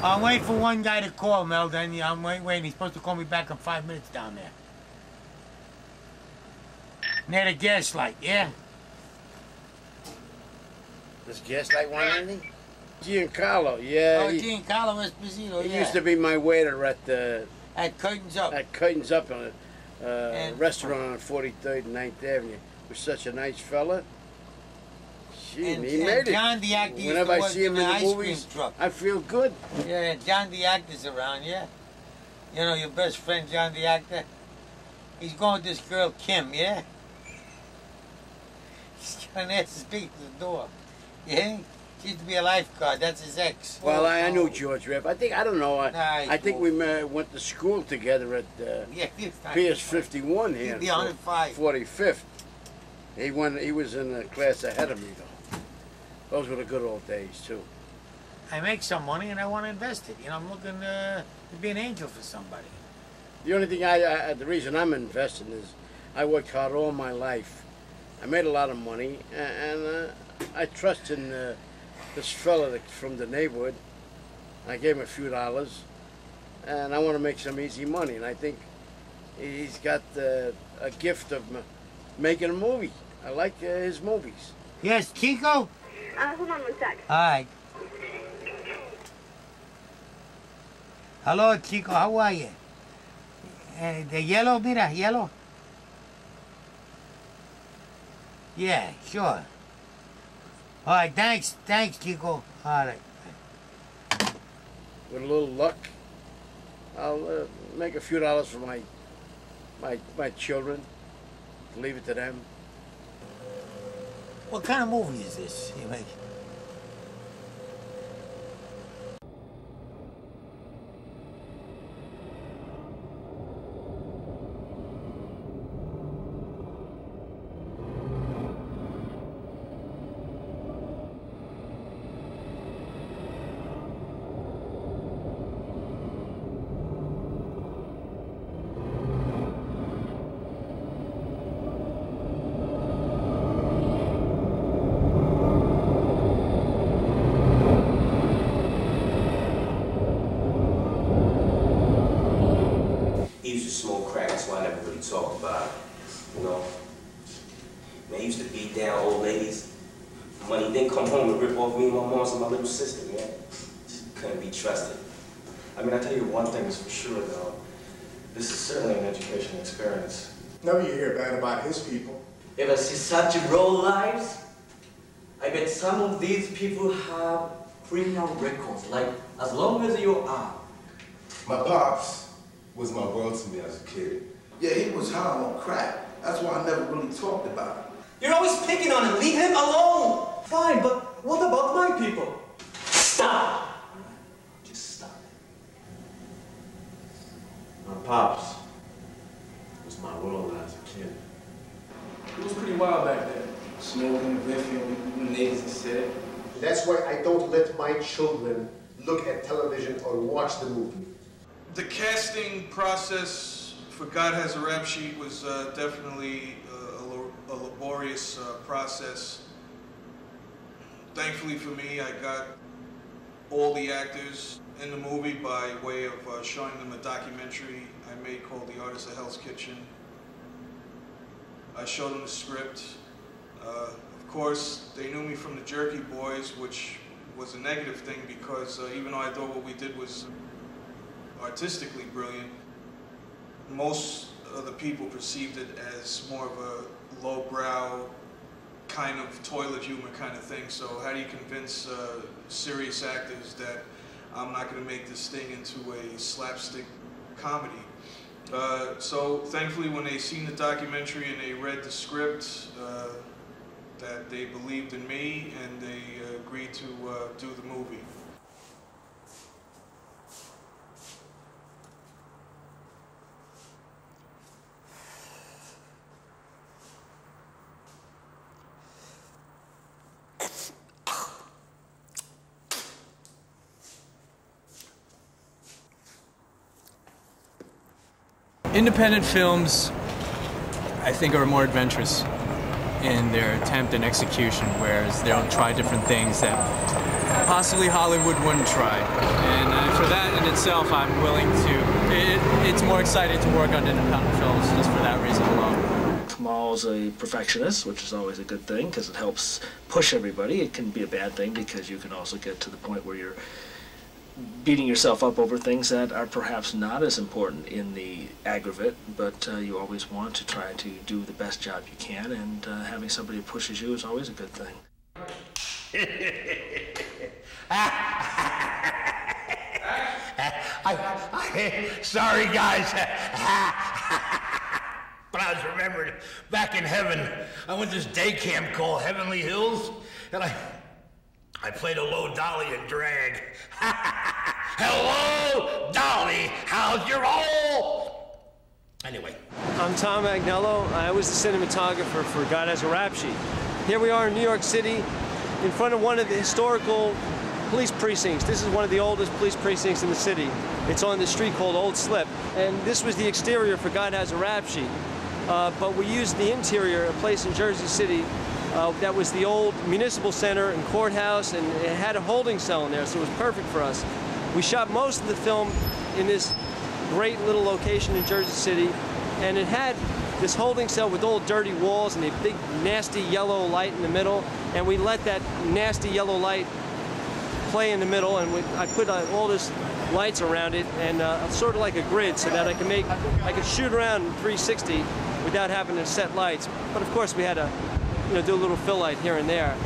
I'm waiting for one guy to call, Mel, then I'm waiting. He's supposed to call me back in 5 minutes down there. Near the gaslight, yeah? Does Gaslight want anything? Giancarlo, yeah. Oh, Giancarlo Esposito, He yeah. used to be my waiter at the... At Curtains Up. At Curtains Up, on a restaurant on 43rd and 9th Avenue. He was such a nice fella. Gee, he made it. John the actor used Whenever to I see him in the movies, truck. I feel good. Yeah, John the actor's around, yeah? You know, your best friend, John the actor? He's going with this girl, Kim, yeah? He's going to ask to speak to the door. Yeah? She used to be a lifeguard. That's his ex. Well, I knew George Rapp. I don't know. I think we went to school together at PS 51 here. The 105. 45th. He was in a class ahead of me, though. Those were the good old days, too. I make some money and I want to invest it. You know, I'm looking to be an angel for somebody. The only thing the reason I'm investing is I worked hard all my life. I made a lot of money, and I trust in this fella from the neighborhood. I gave him a few dollars, and I want to make some easy money. And I think he's got a gift of making a movie. I like his movies. Yes, Chico? Hold on one sec. All right. Hello, Chico. How are you? The yellow, mira, yellow. Yeah, sure. All right, thanks, Chico. All right. With a little luck, I'll make a few dollars for my children. Leave it to them. What kind of movie is this you make? Talk about, you know. Man, he used to beat down old ladies. Money didn't come home and rip off me and my mom and my little sister, man. Just couldn't be trusted. I mean, I tell you one thing is for sure, though. This is certainly an educational experience. Never you hear bad about his people. Ever see such roll lives? I bet some of these people have criminal records, like as long as you are. My pops was my world to me as a kid. Yeah, he was high on crack. That's why I never really talked about it. You're always picking on him. Leave him alone. Fine, but what about my people? Stop. Just stop it. My pops was my world as a kid. It was pretty wild back then. Smoking, riffing, niggas and shit. That's why I don't let my children look at television or watch the movie. The casting process for God Has a Rap Sheet was definitely a laborious process. Thankfully for me, I got all the actors in the movie by way of showing them a documentary I made called The Artists of Hell's Kitchen. I showed them the script. Of course, they knew me from the Jerky Boys, which was a negative thing because even though I thought what we did was artistically brilliant, most of the people perceived it as more of a lowbrow kind of toilet humor kind of thing. So how do you convince serious actors that I'm not going to make this thing into a slapstick comedy? So thankfully when they seen the documentary and they read the script, that they believed in me and they agreed to do the movie. Independent films, I think, are more adventurous in their attempt and execution, whereas they'll try different things that possibly Hollywood wouldn't try. And for that in itself, I'm willing to, it's more exciting to work on independent films just for that reason alone. Kamal's a perfectionist, which is always a good thing because it helps push everybody. It can be a bad thing because you can also get to the point where you're beating yourself up over things that are perhaps not as important in the aggregate, but you always want to try to do the best job you can, and having somebody who pushes you is always a good thing. Sorry, guys. But I was remembering back in heaven, I went to this day camp called Heavenly Hills, and I played a low dolly in drag. Hello, Dolly, how's your roll? Anyway. I'm Tom Agnello. I was the cinematographer for God Has a Rap Sheet. Here we are in New York City, in front of one of the historical police precincts. This is one of the oldest police precincts in the city. It's on the street called Old Slip. And this was the exterior for God Has a Rap Sheet. But we used the interior, a place in Jersey City, that was the old municipal center and courthouse, and it had a holding cell in there, so it was perfect for us. We shot most of the film in this great little location in Jersey City, and it had this holding cell with old dirty walls and a big nasty yellow light in the middle, and we let that nasty yellow light play in the middle, and I put all this lights around it, and sort of like a grid, so that I could shoot around 360 without having to set lights. But of course we had to, do a little fill light here and there.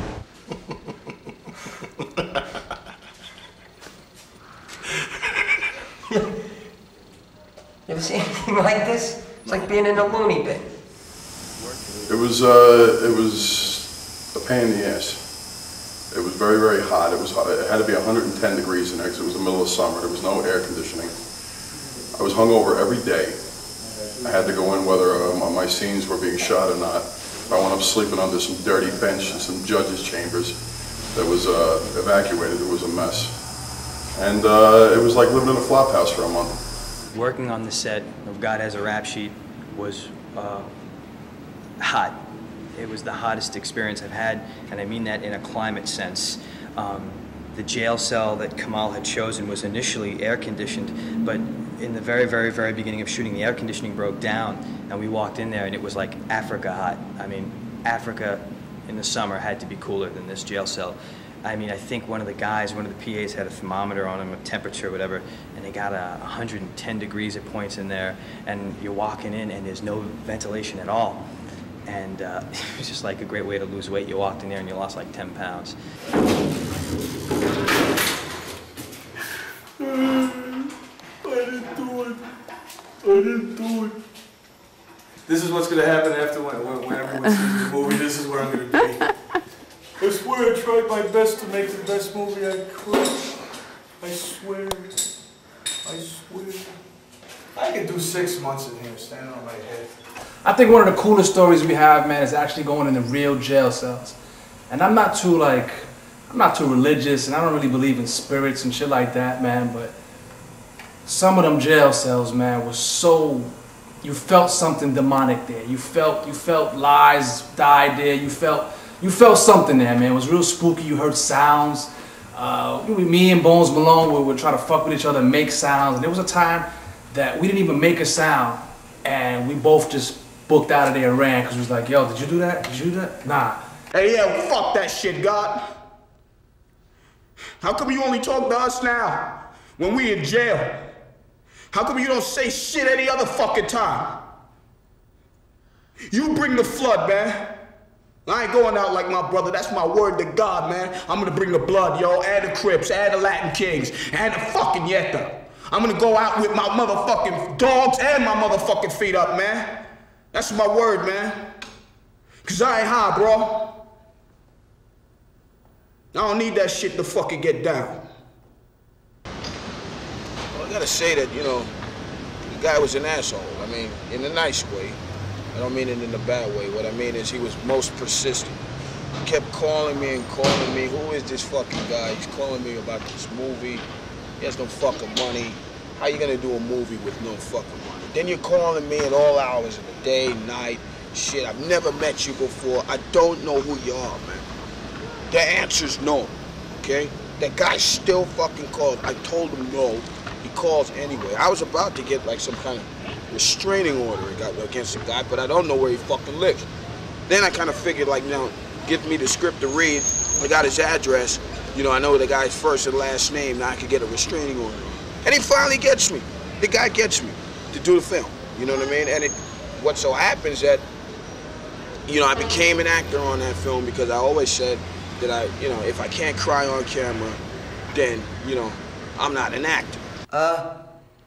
You ever see anything like this? It's like being in a loony bin. It was a pain in the ass. It was very, very hot. It had to be 110 degrees in there because it was the middle of summer. There was no air conditioning. I was hungover every day. I had to go in whether my scenes were being shot or not. I wound up sleeping under some dirty bench in some judges' chambers that was evacuated. It was a mess. And it was like living in a flop house for a month. Working on the set of God Has a Rap Sheet was hot. It was the hottest experience I've had, and I mean that in a climate sense. The jail cell that Kamal had chosen was initially air-conditioned, but in the very, very, very beginning of shooting, the air conditioning broke down, and we walked in there, and it was like Africa hot. I mean, Africa in the summer had to be cooler than this jail cell. I mean, I think one of the PAs had a thermometer on him, a temperature or whatever, and they got 110 degrees at points in there, and you're walking in and there's no ventilation at all. And it was just like a great way to lose weight. You walked in there and you lost like 10 pounds. I didn't do it. This is what's going to happen after when everyone sees the movie. This is where I'm going to be. I swear I tried my best to make the best movie I could. I swear. I swear. I could do 6 months in here standing on my head. I think one of the coolest stories we have, man, is actually going in the real jail cells. And I'm not too religious, and I don't really believe in spirits and shit like that, man, but some of them jail cells, man, was so, you felt something demonic there. You felt lies died there. You felt something there, man. It was real spooky. You heard sounds. Me and Bones Malone we would try to fuck with each other and make sounds. And there was a time that we didn't even make a sound, and we both just booked out of there and ran because we was like, yo, did you do that? Did you do that? Nah. Hey, yeah, fuck that shit, God. How come you only talk to us now when we in jail? How come you don't say shit any other fucking time? You bring the flood, man. I ain't going out like my brother. That's my word to God, man. I'm gonna bring the blood, yo, and the Crips, and the Latin Kings, and the fucking Yetta. I'm gonna go out with my motherfucking dogs and my motherfucking feet up, man. That's my word, man. Cause I ain't high, bro. I don't need that shit to fucking get down. Well, I gotta say that, the guy was an asshole. I mean, in a nice way. I don't mean it in a bad way. What I mean is he was most persistent. He kept calling me and calling me. Who is this fucking guy? He's calling me about this movie. He has no fucking money. How you gonna do a movie with no fucking money? Then you're calling me at all hours of the day, night. Shit, I've never met you before. I don't know who you are, man. The answer's no, okay? That guy still fucking called. I told him no. He calls anyway. I was about to get like some kind of restraining order against the guy, but I don't know where he fucking lives. Then I kind of figured, like, now, give me the script to read. I got his address. You know, I know the guy's first and last name. Now I could get a restraining order. And he finally gets me. The guy gets me to do the film. You know what I mean? And what so happens that, you know, I became an actor on that film because I always said that if I can't cry on camera, then, you know, I'm not an actor.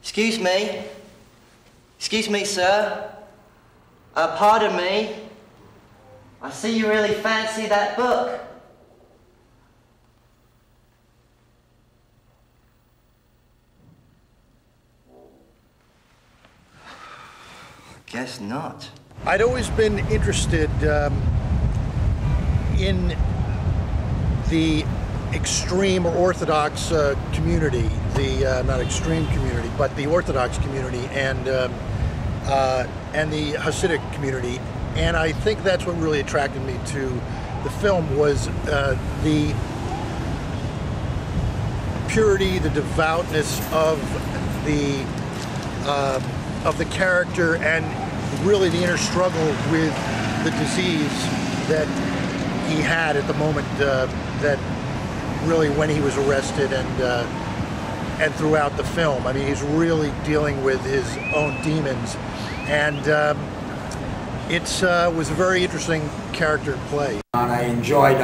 Excuse me. Excuse me, sir. Pardon me. I see you really fancy that book. Guess not. I'd always been interested in the extreme or Orthodox community, the not extreme community, but the Orthodox community, and the Hasidic community, and I think that's what really attracted me to the film was the purity, the devoutness of the character, and really the inner struggle with the disease that he had at the moment that really when he was arrested and throughout the film. I mean, he's really dealing with his own demons, and it was a very interesting character to play. I enjoyed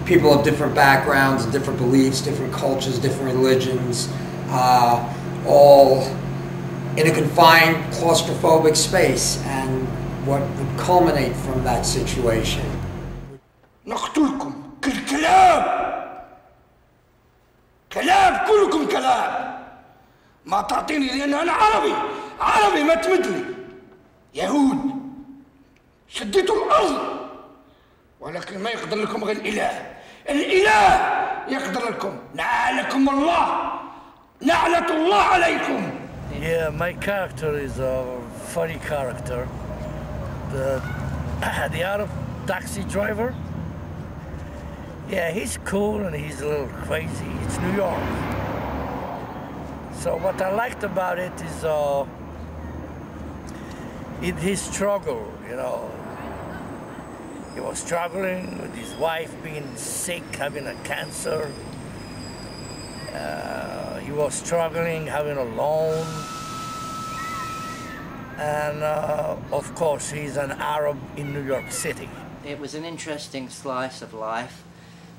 people of different backgrounds, different beliefs, different cultures, different religions, all in a confined, claustrophobic space, and what would culminate from that situation. نقتلكم كلاب كلاب كلكم كلاب ما تعطيني لأن أنا عربي ما تمدني يهود شديتوا الأرض ولكن ما يقدر لكم غير الإله يقدر لكم نعلكم الله نعلة الله عليكم. Yeah, my character is a funny character. The Arab taxi driver. Yeah, he's cool and he's a little crazy. It's New York. So what I liked about it is his struggle, you know. He was struggling with his wife being sick, having a cancer. He was struggling, having a loan. And of course, he's an Arab in New York City. It was an interesting slice of life,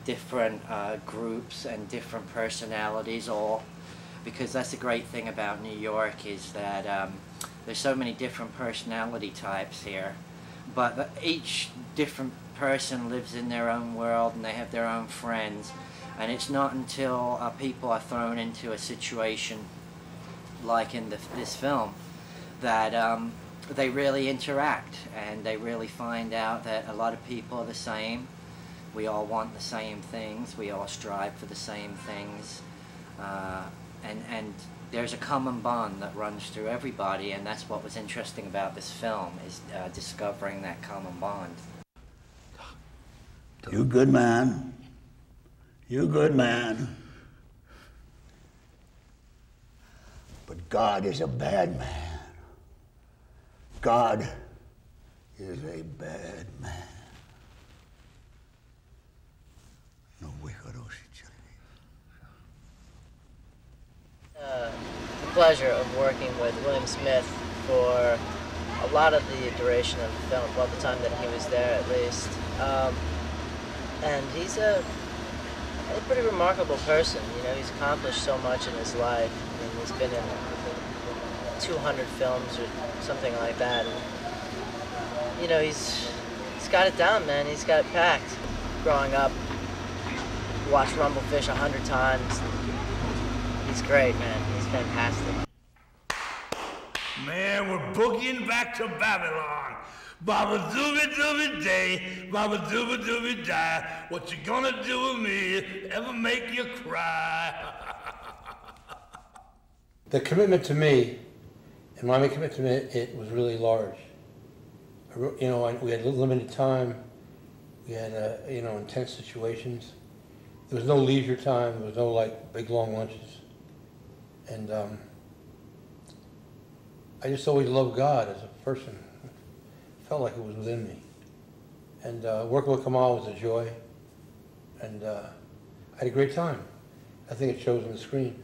different groups and different personalities all, because that's the great thing about New York is that there's so many different personality types here, but each different person lives in their own world and they have their own friends. And it's not until people are thrown into a situation like in this film that they really interact and they really find out that a lot of people are the same. We all want the same things. We all strive for the same things. And there's a common bond that runs through everybody, and that's what was interesting about this film, is discovering that common bond. You good man. You good man. But God is a bad man. God is a bad man. The pleasure of working with William Smith for a lot of the duration of the film, well, the time that he was there at least. And he's a pretty remarkable person. You know, he's accomplished so much in his life. I mean, he's been in 200 films or something like that. And, you know, he's got it down, man. He's got it packed. Growing up, watched Rumblefish 100 times. He's great, man. He's fantastic. Man, we're boogieing back to Babylon. Baba dooby dooby day, Baba dooby dooby die. What you gonna do with me? Ever make you cry? The commitment to me, and my commitment to it was really large. We had limited time. We had, intense situations. there was no leisure time. There was no like big long lunches, and I just always loved God as a person. It felt like it was within me. And working with Kamal was a joy, and I had a great time. I think it shows on the screen.